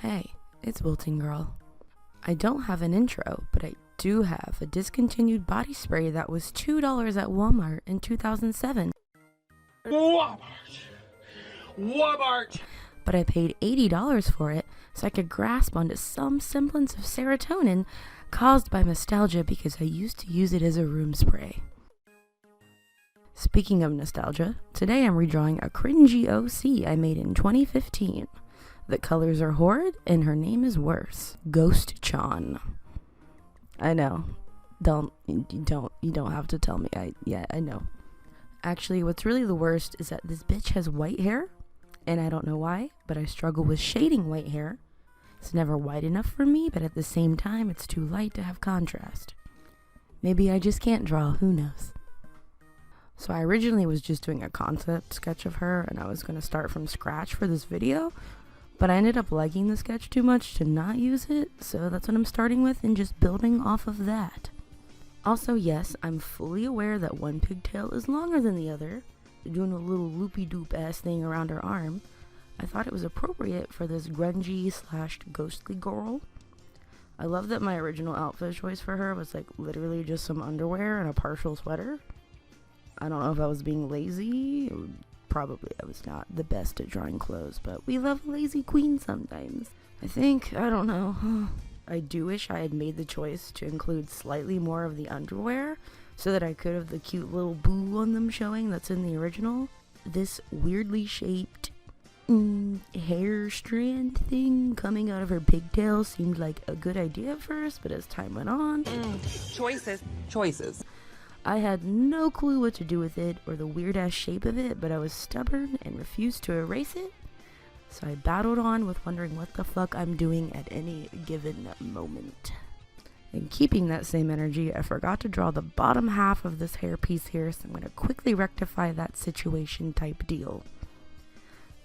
Hey, it's WiltingGirl. I don't have an intro, but I do have a discontinued body spray that was $2 at Walmart in 2007. Walmart! But I paid $80 for it so I could grasp onto some semblance of serotonin caused by nostalgia because I used to use it as a room spray. Speaking of nostalgia, today I'm redrawing a cringy OC I made in 2015. The colors are horrid and her name is worse. Ghost Chan. I know. You don't have to tell me. I know. Actually, what's really the worst is that this bitch has white hair, and I don't know why, but I struggle with shading white hair. It's never white enough for me, but at the same time, it's too light to have contrast. Maybe I just can't draw, who knows? So I originally was just doing a concept sketch of her, and I was going to start from scratch for this video, but I ended up liking the sketch too much to not use it, so that's what I'm starting with and just building off of that. Also, yes, I'm fully aware that one pigtail is longer than the other, doing a little loopy-doop ass thing around her arm. I thought it was appropriate for this grungy / ghostly girl. I love that my original outfit choice for her was like literally just some underwear and a partial sweater. I don't know if I was being lazy. Probably I was not the best at drawing clothes, but we love a lazy queen sometimes. I don't know. I do wish I had made the choice to include slightly more of the underwear so that I could have the cute little boo on them showing that's in the original. This weirdly shaped hair strand thing coming out of her pigtail seemed like a good idea at first, but as time went on... Choices. I had no clue what to do with it or the weird-ass shape of it, but I was stubborn and refused to erase it. So I battled on with wondering what the fuck I'm doing at any given moment. And keeping that same energy, I forgot to draw the bottom half of this hairpiece here, so I'm going to quickly rectify that situation type deal.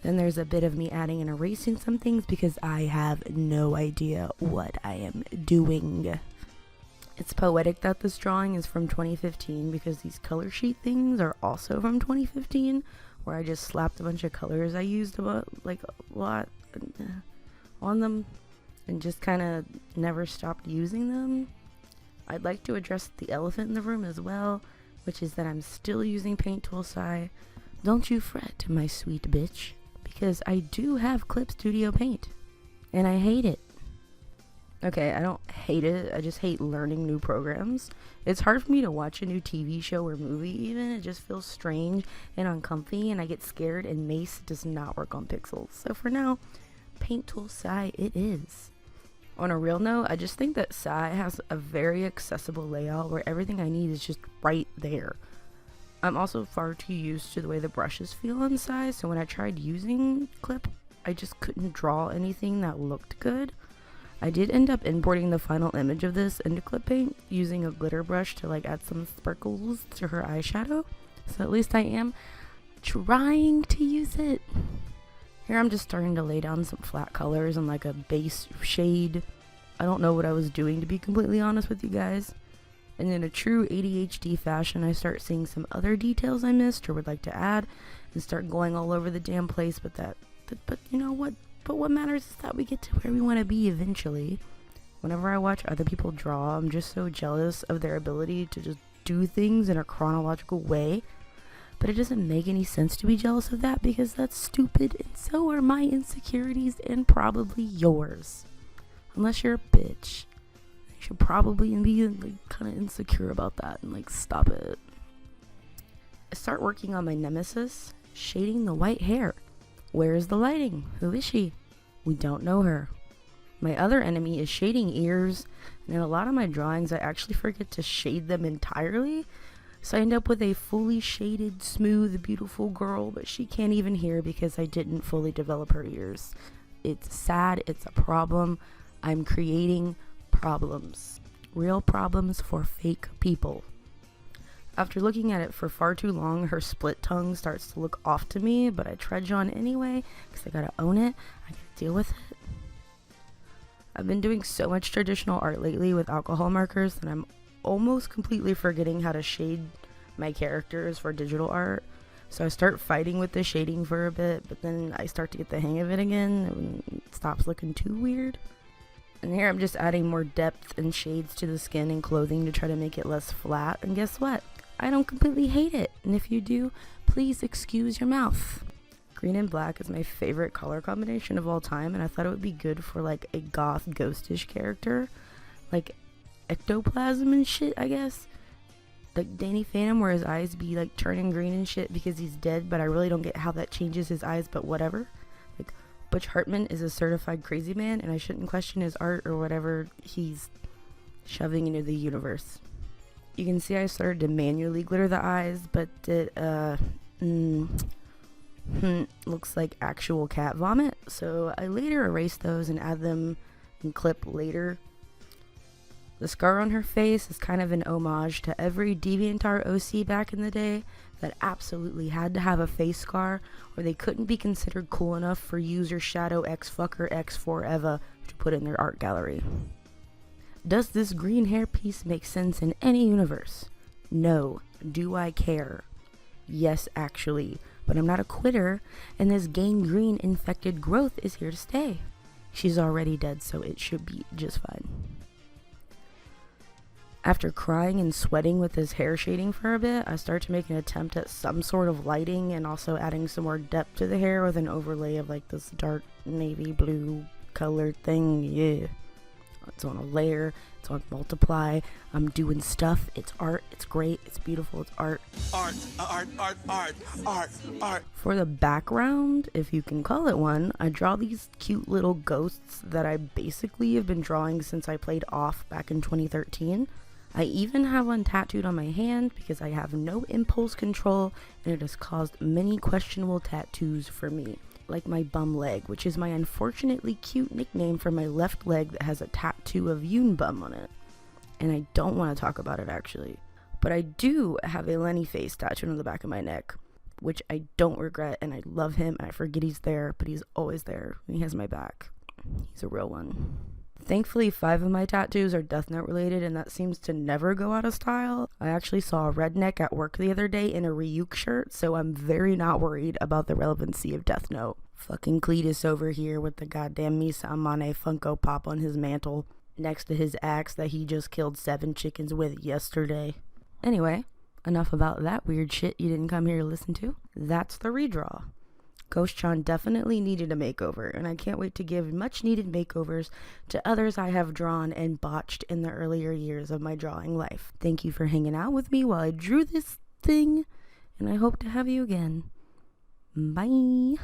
Then there's a bit of me adding and erasing some things because I have no idea what I am doing. It's poetic that this drawing is from 2015 because these color sheet things are also from 2015, where I just slapped a bunch of colors I used a lot on them and just kind of never stopped using them. I'd like to address the elephant in the room as well, which is that I'm still using paint tool SI. Don't you fret, my sweet bitch, because I do have Clip Studio Paint, and I hate it. Okay, I don't hate it, I just hate learning new programs. It's hard for me to watch a new TV show or movie even. It just feels strange and uncomfy, and I get scared, and Mace does not work on pixels. So for now, Paint Tool SI it is. On a real note, I just think that SI has a very accessible layout where everything I need is just right there. I'm also far too used to the way the brushes feel on SI, so when I tried using Clip, I just couldn't draw anything that looked good. I did end up importing the final image of this into Clip Paint using a glitter brush to add some sparkles to her eyeshadow. So at least I am trying to use it. Here I'm just starting to lay down some flat colors and a base shade. I don't know what I was doing, to be completely honest with you guys. And in a true ADHD fashion, I start seeing some other details I missed or would like to add and start going all over the damn place. But you know what? But what matters is that we get to where we want to be eventually. Whenever I watch other people draw, I'm just so jealous of their ability to just do things in a chronological way. But it doesn't make any sense to be jealous of that because that's stupid, and so are my insecurities and probably yours. Unless you're a bitch. You should probably be kind of insecure about that and stop it. I start working on my nemesis, shading the white hair. Where is the lighting? Who is she? We don't know her. My other enemy is shading ears, and in a lot of my drawings I actually forget to shade them entirely, so I end up with a fully shaded, smooth, beautiful girl, but she can't even hear because I didn't fully develop her ears. It's sad, it's a problem. I'm creating problems. Real problems for fake people. After looking at it for far too long, her split tongue starts to look off to me, but I trudge on anyway, because I gotta own it, I gotta deal with it. I've been doing so much traditional art lately with alcohol markers that I'm almost completely forgetting how to shade my characters for digital art. So I start fighting with the shading for a bit, but then I start to get the hang of it again, it stops looking too weird. And here I'm just adding more depth and shades to the skin and clothing to try to make it less flat. And guess what? I don't completely hate it. And if you do, please excuse your mouth. Green and black is my favorite color combination of all time, and I thought it would be good for like a goth ghostish character. Like ectoplasm and shit, I guess. Like Danny Phantom, where his eyes be like turning green and shit because he's dead, but I really don't get how that changes his eyes, but whatever. Like Butch Hartman is a certified crazy man, and I shouldn't question his art or whatever he's shoving into the universe. You can see I started to manually glitter the eyes, but it looks like actual cat vomit, so I later erased those and add them in clip later. The scar on her face is kind of an homage to every DeviantArt OC back in the day that absolutely had to have a face scar, or they couldn't be considered cool enough for user Shadow X Fucker X Forever to put in their art gallery. Does this green hair piece make sense in any universe? No. Do I care? Yes, actually. But I'm not a quitter, and this gangrene infected growth is here to stay. She's already dead, so it should be just fine. After crying and sweating with this hair shading for a bit, I start to make an attempt at some sort of lighting and also adding some more depth to the hair with an overlay of like this dark navy blue colored thing. Yeah. It's on a layer, it's on multiply, I'm doing stuff, it's art, it's great, it's beautiful, it's art. Art, art, art, art, art, art. For the background, if you can call it one, I draw these cute little ghosts that I basically have been drawing since I played Off back in 2013. I even have one tattooed on my hand because I have no impulse control, and it has caused many questionable tattoos for me. Like my bum leg, which is my unfortunately cute nickname for my left leg that has a tattoo of Yoon bum on it. And I don't want to talk about it actually. But I do have a Lenny face tattooed on the back of my neck, which I don't regret, and I love him, and I forget he's there, but he's always there, and he has my back. He's a real one. Thankfully, 5 of my tattoos are Death Note related, and that seems to never go out of style. I actually saw a redneck at work the other day in a Ryuk shirt, so I'm very not worried about the relevancy of Death Note. Fucking Cletus over here with the goddamn Misa Amane Funko Pop on his mantle, next to his axe that he just killed 7 chickens with yesterday. Anyway, enough about that weird shit you didn't come here to listen to. That's the redraw. Ghost-chan definitely needed a makeover, and I can't wait to give much-needed makeovers to others I have drawn and botched in the earlier years of my drawing life. Thank you for hanging out with me while I drew this thing, and I hope to have you again. Bye!